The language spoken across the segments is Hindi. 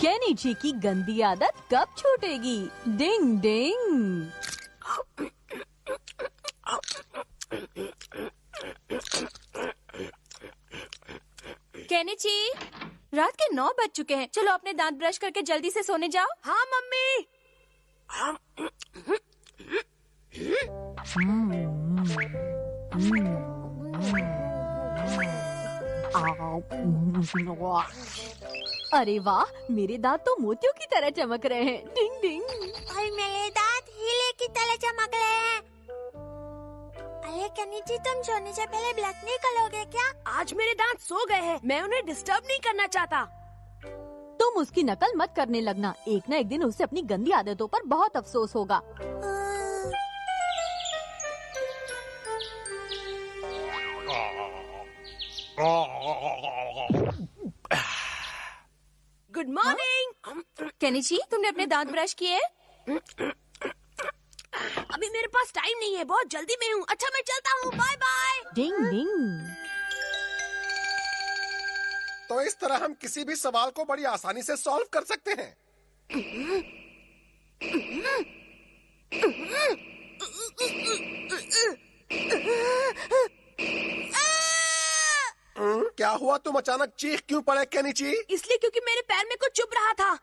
केनिची की गंदी आदत कब छूटेगी? डिंग डिंग। केनिची, रात के 9 बज चुके हैं। चलो अपने दांत ब्रश करके जल्दी से सोने जाओ। हाँ मम्मी। अरे वाह, मेरे दांत तो मोतियों की तरह चमक रहे हैं। डिंग डिंग। और मेरे दांत हीरे की तरह चमक रहे हैं। अरे केनिची, तुम सोने से पहले ब्लश नहीं करोगे क्या? आज मेरे दांत सो गए हैं, मैं उन्हें डिस्टर्ब नहीं करना चाहता। तुम उसकी नकल मत करने लगना, एक न एक दिन उसे अपनी गंदी आदतों पर बहुत अफसोस होगा। Good morning. केनिची, तुमने अपने दांत ब्रश किए? अभी मेरे पास टाइम नहीं है, बहुत जल्दी में हूँ। अच्छा मैं चलता हूँ, बाय बाय। डिंग डिंग। तो इस तरह हम किसी भी सवाल को बड़ी आसानी से सॉल्व कर सकते हैं। क्या हुआ, तुम अचानक चीख क्यों पड़े केनिची? इसलिए क्योंकि मेरे पैर में कुछ चुभ रहा था।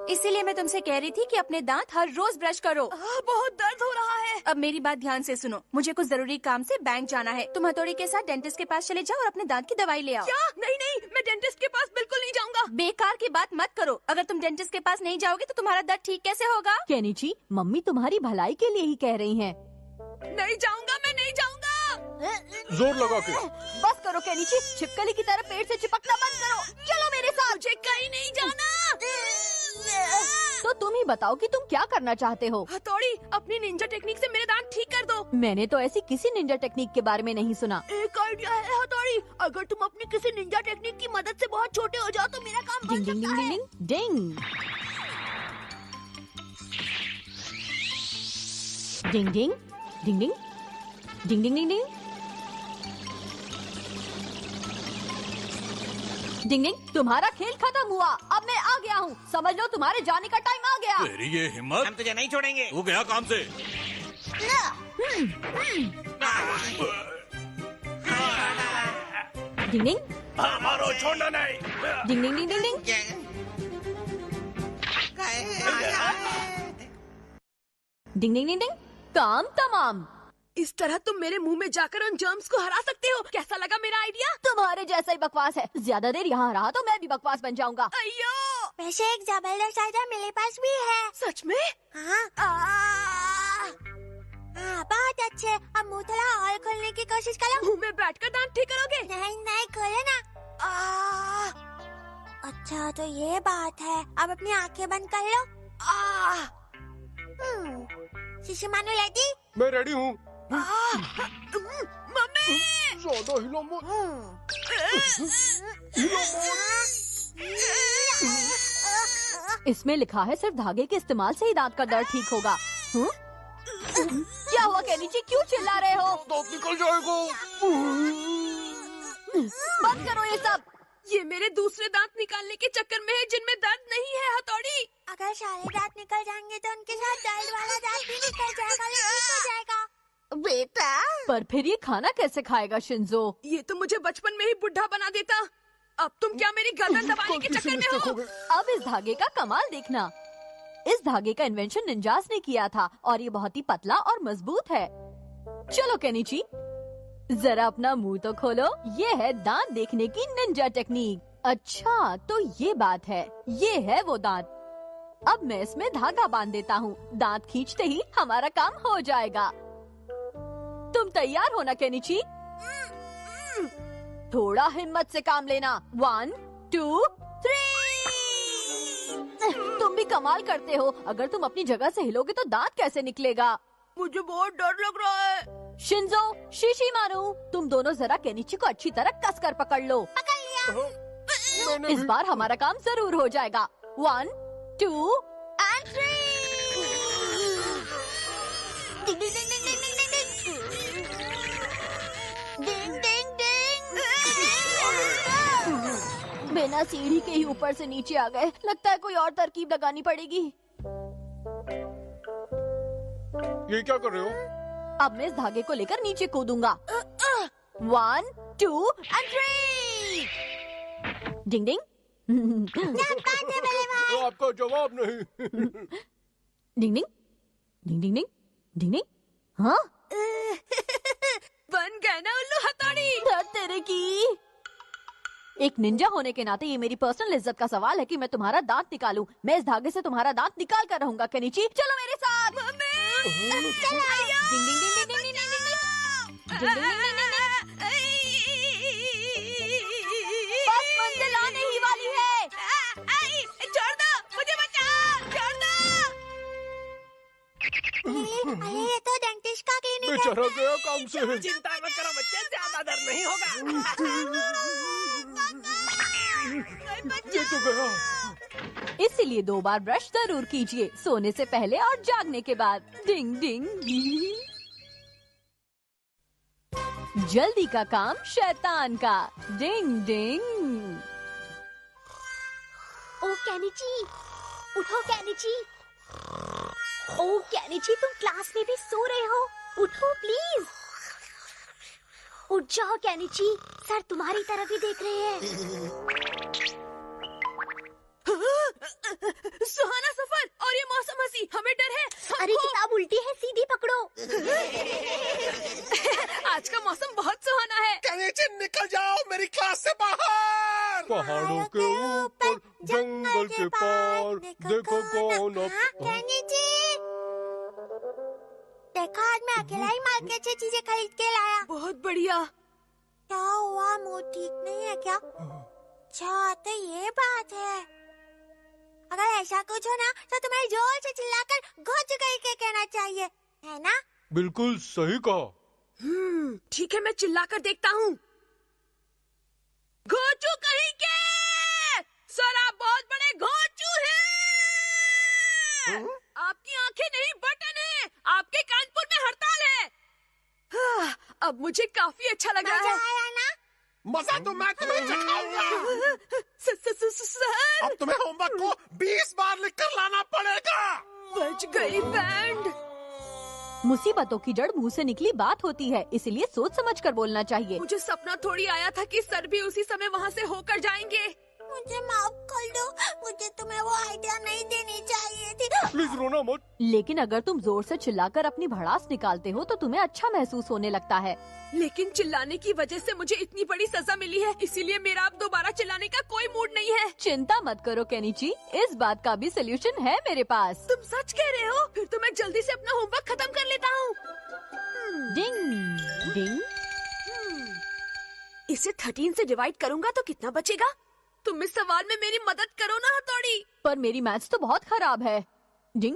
इसीलिए मैं तुमसे कह रही थी कि अपने दांत हर रोज ब्रश करो। बहुत दर्द हो रहा है। अब मेरी बात ध्यान से सुनो, मुझे कुछ जरूरी काम से बैंक जाना है। तुम हथौड़ी के साथ डेंटिस्ट के पास चले जाओ और अपने दांत की दवाई ले आओ। क्या? नहीं नहीं, मैं डेंटिस्ट के पास बिल्कुल नहीं जाऊंगा। बेकार की बात मत करो। अगर तुम डेंटिस्ट के पास नहीं जाओगे तो तुम्हारा दर्द ठीक कैसे होगा? केनिची, मम्मी तुम्हारी भलाई के लिए ही कह रही हैं। नहीं जाऊंगा, मैं नहीं जाऊंगा। जोर लगा के। बस करो केनिची, छिपकली की तरह पेड़ से चिपकना बंद करो। चलो मेरे साथ। मुझे कहीं नहीं जाना। तो तुम ही बताओ कि तुम क्या करना चाहते हो? हथौड़ी, अपनी निंजा टेक्निक से मेरे दांत ठीक कर दो। मैंने तो ऐसी किसी निंजा टेक्निक के बारे में नहीं सुना। एक आइडिया है हथौड़ी, अगर तुम अपनी किसी निंजा टेक्निक की मदद से बहुत छोटे हो जाओ तो मेरा काम बन डिंग डिंग सकता डिंग है। डिंग डिंग डिंग डिंग डिंग डिंग डिंग डिंग डिंग डिंग डिंग डिंग। तुम्हारा खेल खत्म हुआ, अब मैं आ गया हूँ। समझ लो तुम्हारे जाने का टाइम आ गया। तेरी ये हिम्मत, हम तुझे नहीं छोड़ेंगे। तू गया काम से। डिंग डिंग मारो, छोड़ना नहीं। डिंग डिंग डिंग डिंग डिंग। डिंग डिंग डिंग डिंग। काम तमाम। इस तरह तुम मेरे मुंह में जाकर उन जर्म्स को हरा सकते हो। कैसा लगा मेरा आइडिया? तुम्हारे जैसा ही बकवास है। ज्यादा देर यहाँ रहा तो मैं भी बकवास बन जाऊंगा। अयो! वैसे एक जबरदस्त आइडिया मेरे पास भी है। सच में? हाँ हाँ, बहुत अच्छे। अब मुंह थोड़ा और खोलने की कोशिश करो। मुंह में बैठकर दांत ठीक करोगे? नहीं नहीं, खोलो ना। अच्छा तो ये बात है। अब अपनी आंखें बंद कर लो। शीशी मानो रेडी? मैं रेडी हूँ। मम्मी! ज्यादा हिलो मत। इसमें लिखा है सिर्फ धागे के इस्तेमाल से ही दांत का दर्द ठीक होगा। क्या हुआ केनिची, क्यों चिल्ला रहे हो? दांत निकल जाएगा। बंद करो ये सब। ये मेरे दूसरे दांत निकालने के चक्कर में है जिनमें दर्द नहीं है हथौड़ी। अगर सारे दांत निकल जाएंगे तो उनके साथ दर्द वाला दांत भी निकल जाएगा, ठीक हो जाएगा। बेटा, पर फिर ये खाना कैसे खाएगा शिंजो? ये तो मुझे बचपन में ही बुढ़ा बना देता। अब तुम क्या मेरी गर्दन दबाने के चक्कर में हो? अब इस धागे का कमाल देखना। इस धागे का इन्वेंशन निंजास ने किया था और ये बहुत ही पतला और मजबूत है। चलो केनिची, जरा अपना मुंह तो खोलो। ये है दांत देखने की निंजा टेक्निक। अच्छा तो ये बात है, ये है वो दांत। अब मैं इसमें धागा बांध देता हूँ। दांत खींचते ही हमारा काम हो जाएगा। तुम तैयार हो ना केनिची? थोड़ा हिम्मत से काम लेना। 1 2 3। तुम भी कमाल करते हो। अगर तुम अपनी जगह से हिलोगे तो दांत कैसे निकलेगा? मुझे बहुत डर लग रहा है। शिंजो, शीशी मारू, तुम दोनों जरा केनिची को अच्छी तरह कस कर पकड़ लो। इस बार हमारा काम जरूर हो जाएगा। 1 2 and 3। डिंग डिंग डिंग डिंग डिंग डिंग डिंग डिंग डिंग डिंग डिंग। बिना सीढ़ी के ही ऊपर से नीचे आ गए। लगता है कोई और तरकीब लगानी पड़ेगी। ये क्या कर रहे हो? अब मैं इस धागे को लेकर नीचे कूदूंगा। 1, 2 and 3। डिंग डिंग। तो आपका जवाब नहीं। डिंग डिंग डिंग डिंग डिंग डिंग डिंग। हाँ, बन गए ना उल्लू हथौड़ी। धत तेरे की। एक निंजा होने के नाते ये मेरी पर्सनल इज्जत का सवाल है कि मैं तुम्हारा दांत निकालूं। मैं इस धागे से तुम्हारा दांत निकाल कर रहूंगा केनिची। चलो मेरे साथ। डिंग डिंग डिंग डिंग डिंग डिंग डिंग डिंग डिंग डिंग। डिंग डिंग डिंग डिंग डिंग। बस मंजिल आने ही वाली है। छोड़ दो, मुझे बचाओ, छोड़ दो। अरे ये तो डेंटिस्ट का क्लिनिक है। बेचारा गया काम से। चिंता मत करो बच्चे, ज्यादा दर्द नहीं होगा। ये तो गया। इसीलिए 2 बार ब्रश जरूर कीजिए, सोने से पहले और जागने के बाद। डिंग डिंग। जल्दी का काम शैतान का। डिंग डिंग। ओ केनिची, उठो केनिची। ओ केनिची, तुम क्लास में भी सो रहे हो? उठो प्लीज। उठ जाओ केनिची, सर तुम्हारी तरफ ही देख रहे हैं। सुहाना सफर और ये मौसम हंसी, हमें डर है। अरे किताब उल्टी है, सीधी पकड़ो। आज का मौसम बहुत सुहाना है। केनिची निकल जाओ मेरी क्लास से बाहर। पहाड़ों के ऊपर जंगल के पार देखो कौन केनिची, देखो आज मैं अकेला ही मार्केट से चीजें खरीद के लाया। बहुत बढ़िया। क्या हुआ, मुंह ठीक नहीं है क्या? अच्छा तो ये बात है। अगर ऐसा कुछ हो ना तो तुम्हें जोर से चिल्लाकर घोच गई के कहना चाहिए, है ना? बिल्कुल सही कहा। ठीक है, मैं चिल्लाकर देखता हूँ। घोचू कहीं के, सर आप बहुत बड़े घोचू हैं। आपकी आंखें नहीं बटन है, आपके कानपुर में हड़ताल है। अब मुझे काफी अच्छा लग रहा मजा है। आया ना? मजा तो मैं तुम्हें चखाऊंगा। सर अब तुम्हें होमवर्क को 20 बार लिख कर लाना पड़ेगा। बच गई बैंड। मुसीबतों की जड़ मुंह से निकली बात होती है, इसलिए सोच समझ कर बोलना चाहिए। मुझे सपना थोड़ी आया था कि सर भी उसी समय वहाँ से होकर जाएंगे। मुझे माफ कर दो, मुझे तुम्हें वो आइडिया नहीं देनी चाहिए थी। प्लीज रोना मत। लेकिन अगर तुम जोर से चिल्लाकर अपनी भड़ास निकालते हो तो तुम्हें अच्छा महसूस होने लगता है। लेकिन चिल्लाने की वजह से मुझे इतनी बड़ी सजा मिली है, इसीलिए मेरा अब दोबारा चिल्लाने का कोई मूड नहीं है। चिंता मत करो केनिची, इस बात का भी सोल्यूशन है मेरे पास। तुम सच कह रहे हो? फिर तो मैं जल्दी से अपना होमवर्क खत्म कर लेता हूँ। डिंग डिंग। इसे 13 से डिवाइड करूँगा तो कितना बचेगा? तुम इस सवाल में मेरी मदद करो ना हथौड़ी। पर मेरी मैथ्स तो बहुत खराब है। डिंग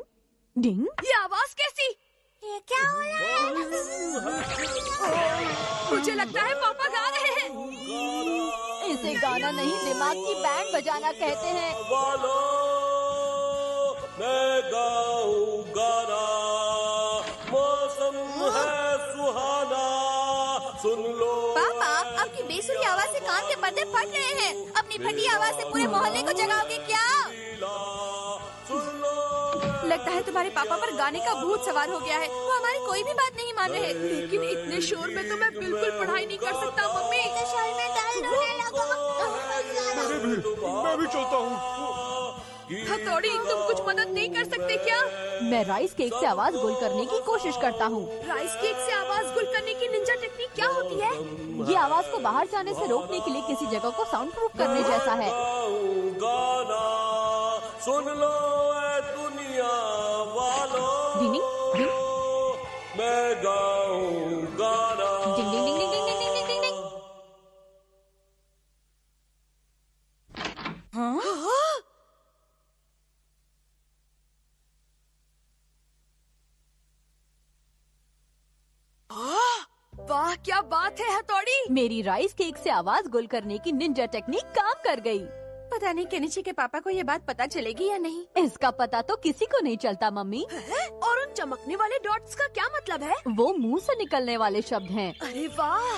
डिंग। ये आवाज कैसी? ये क्या हो रहा है? मुझे लगता है पापा गा रहे हैं। इसे गाना नहीं, दिमाग की बैंड बजाना कहते हैं। मैं गाऊं गाना, मौसम है सुहाना, सुन लो। पापा, आपकी बेसुरी आवाज से कान के पर्दे फट रहे हैं। अपनी फटी आवाज से पूरे मोहल्ले को जगाओगे क्या? लगता है तुम्हारे पापा पर गाने का भूत सवार हो गया है। वो हमारी कोई भी बात नहीं मान रहे। लेकिन इतने शोर में तो मैं बिल्कुल पढ़ाई नहीं कर सकता मम्मी। तो सर में दर्द होने लगा। मैं भी चलता हूँ। हथौड़ी, तुम कुछ मदद नहीं कर सकते क्या? मैं राइस केक से आवाज गुल करने की कोशिश करता हूँ। राइस केक से आवाज गुल करने की निंजा टेक्निक क्या होती है? ये आवाज को बाहर जाने से रोकने के लिए किसी जगह को साउंड प्रूफ करने जैसा है। गाऊं गाना, सुन लो ऐ दुनिया वालों। डिंग डिंग डिंग। मैं गाऊं गाना। डिंग डिंग डिंग डिंग डिंग डिंग डिंग डिंग। वाह, क्या बात है हथौड़ी। मेरी राइस केक से आवाज गुल करने की निंजा टेक्निक काम कर गई। पता नहीं केनिची के पापा को ये बात पता चलेगी या नहीं। इसका पता तो किसी को नहीं चलता मम्मी। और उन चमकने वाले डॉट्स का क्या मतलब है? वो मुंह से निकलने वाले शब्द हैं। अरे वाह।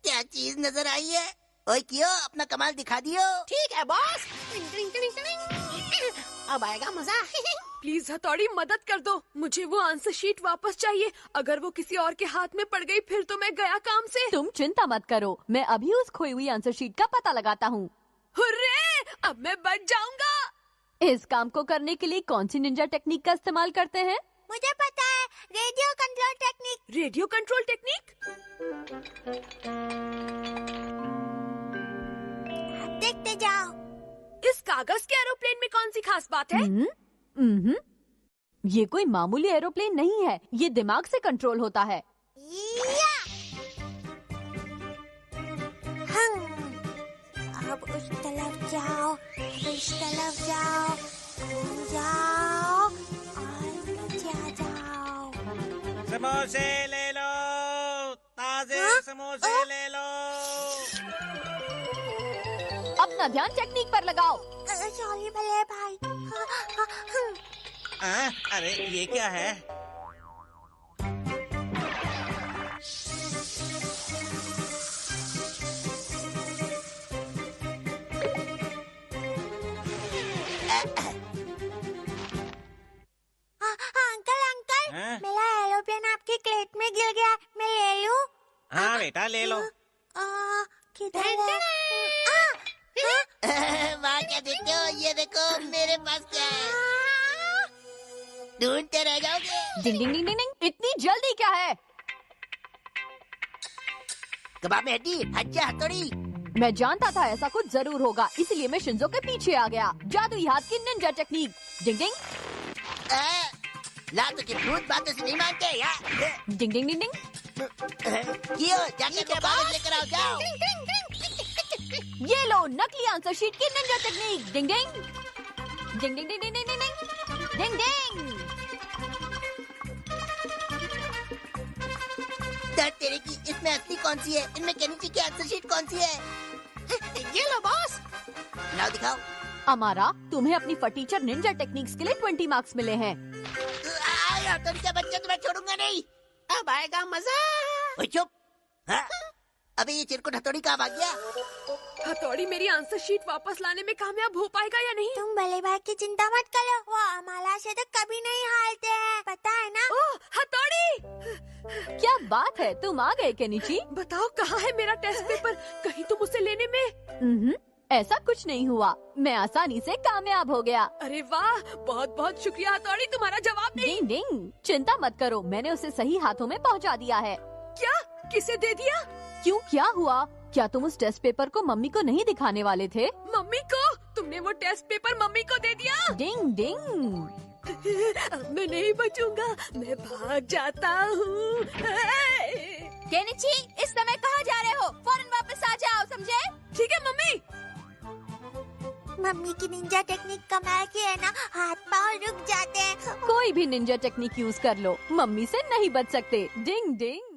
क्या चीज नजर आई है? ओए क्यों अपना कमाल दिखा दियो। ठीक है बॉस। अब आएगा मजा। प्लीज हथौड़ी मदद कर दो, मुझे वो आंसर शीट वापस चाहिए। अगर वो किसी और के हाथ में पड़ गई फिर तो मैं गया काम से। तुम चिंता मत करो, मैं अभी उस खोई हुई आंसर शीट का पता लगाता हूँ। हुर्रे! अब मैं बच जाऊंगा। इस काम को करने के लिए कौन सी निंजा टेक्निक का इस्तेमाल करते हैं? मुझे पता है, radio control technique. Radio control technique? देखते जाओ। इस कागज के एरोप्लेन में कौन सी खास बात है? ये कोई मामूली एरोप्लेन नहीं है, ये दिमाग से कंट्रोल होता है। या! अब उस तरफ जाओ, इस तरफ जाओ, घूम जाओ और नीचे आ जाओ। समोसे ले लो, ताजे समोसे ले लो। अपना ध्यान टेक्निक पर लगाओ। सॉरी भले भाई। अरे ये क्या है? अंकल अंकल, हाँ? मेरा एरोप्लेन आपके क्लेट में गिर गया, मैं ले लूं? हाँ बेटा ले लो। किधर है? वहाँ क्या देखते हो? ये देखो मेरे पास क्या है। ढूंढते रह जाओगे। डिंग डिंग डिंग डिंग डिंग। इतनी जल्दी क्या है? कबाब में हड्डी, हट जा हथौड़ी। मैं जानता था ऐसा कुछ जरूर होगा, इसलिए मैं शिंजो के पीछे आ गया। जादुई हाथ की निंजा टेक्निक। डिंग डिंग लातों की भूत बातों से नहीं मानते या? डिंग डिंग डिंग डिंग। क्यों जाके तो कागज लेकर आओ, जाओ। ये लो नकली आंसर शीट की निंजा टेक्निक। डिंग डिंग डिंग डिंग डिंग डिंग डिंग डिंग डिंग डिंग। दर्द तेरे की, इसमें असली कौन सी है? इनमें केनिची की आंसर शीट कौन सी है? ये लो बॉस। लाओ दिखाओ। अमारा, तुम्हें अपनी फटीचर निंजा टेक्निक्स के लिए 20 मार्क्स मिले हैं। हथौड़ी का बच्चा, तुम्हें छोड़ूंगा नहीं। अब आएगा मजा। ओए चुप। हाँ? अबे ये चिरकुट हथौड़ी कहाँ भाग गया? हथौड़ी मेरी आंसर शीट वापस लाने में कामयाब हो पाएगा या नहीं? तुम भले भाई की चिंता मत करो, वो अमाला से तो कभी नहीं हारते हैं, पता है ना? ओह हथौड़ी! क्या बात है, तुम आ गए केनिची। बताओ कहाँ है मेरा टेस्ट पेपर? कहीं तुम उसे लेने में। ऐसा कुछ नहीं हुआ, मैं आसानी से कामयाब हो गया। अरे वाह, बहुत बहुत शुक्रिया हथौड़ी, तुम्हारा जवाब नहीं। डिंग डिंग। चिंता मत करो, मैंने उसे सही हाथों में पहुंचा दिया है। क्या? किसे दे दिया? क्यों, क्या हुआ? क्या तुम उस टेस्ट पेपर को मम्मी को नहीं दिखाने वाले थे? मम्मी को? तुमने वो टेस्ट पेपर मम्मी को दे दिया? डिंग डिंग। अब मैं नहीं बचूंगा, मैं भाग जाता हूँ। केनिची, इस समय कहाँ जा रहे हो? फौरन वापस आ जाओ, समझे? ठीक है मम्मी। मम्मी की निंजा टेक्निक कमाल की है ना, हाथ पाँव रुक जाते हैं। कोई भी निंजा टेक्निक यूज कर लो, मम्मी से नहीं बच सकते। डिंग डिंग।